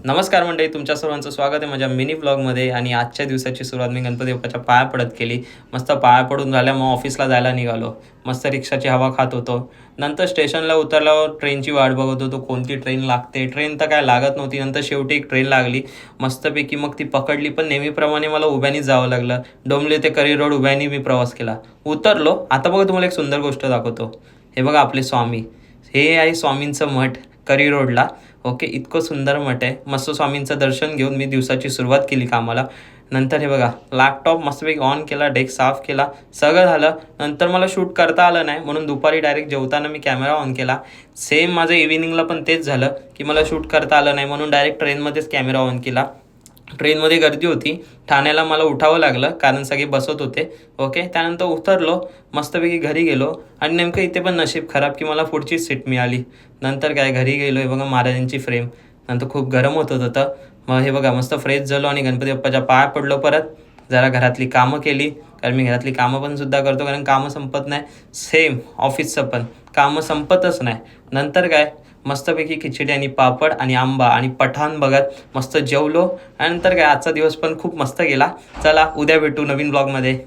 नमस्कार मंडळी, तुमच्या सर्वांचं स्वागत आहे माझ्या मिनी ब्लॉगमध्ये. आणि आजच्या दिवसाची सुरुवात मी गणपती बाप्पाच्या पाया पडत केली. मस्त पाया पडून झाल्या, मग ऑफिसला जायला निघालो. मस्त रिक्षाची हवा खात होतो. नंतर स्टेशनला उतरल्यावर ट्रेनची वाट बघत होतो, कोणती ट्रेन लागते. ट्रेन तर काय लागत नव्हती. नंतर शेवटी एक ट्रेन लागली मस्तपैकी, मग ती पकडली. पण नेहमीप्रमाणे मला उभ्यानीच जावं लागलं. डोंबले ते करी रोड उभ्यानी मी प्रवास केला. उतरलो. आता बघा तुम्हाला एक सुंदर गोष्ट दाखवतो. हे बघा आपले स्वामी. हे आहे स्वामींचं मठ करी रोडला. ओके, इतकं सुंदर मठ आहे. मस्त स्वामींचं दर्शन घेऊन मी दिवसाची सुरुवात केली कामाला. नंतर हे बघा, लॅपटॉप मस्तपैकी ऑन केला, डेस्क साफ केला, सगळं झालं. नंतर मला शूट करता आलं नाही, म्हणून दुपारी डायरेक्ट जेवताना मी कॅमेरा ऑन केला. सेम माझं इव्हिनिंगला पण तेच झालं की मला शूट करता आलं नाही, म्हणून डायरेक्ट ट्रेनमध्येच कॅमेरा ऑन केला. ट्रेनमध्ये गर्दी होती. ठाण्याला मला उठावं लागलं कारण सगळे बसत होते. ओके, त्यानंतर उतरलो, मस्तपैकी घरी गेलो. आणि नेमकं इथे पण नशीब खराब की मला पुढचीच सीट मिळाली. नंतर काय, घरी गेलो. हे बघा महाराजांची फ्रेम. नंतर खूप गरम होत होतं. मग हे बघा मस्त फ्रेश झालो आणि गणपती बाप्पाच्या पाया पडलो. परत जरा घरातली कामं केली, कारण मी घरातली कामं पण सुद्धा करतो, कारण कामं संपत नाही. सेम ऑफिसचं पण कामं संपतच नाही. नंतर काय, मस्तपैकी खिचडी आणि पापड आणि आंबा आणि पठाण बघत मस्त जेवलो. आणि नंतर काय, आजचा दिवस पण खूप मस्त गेला. चला, उद्या भेटू नवीन ब्लॉगमध्ये.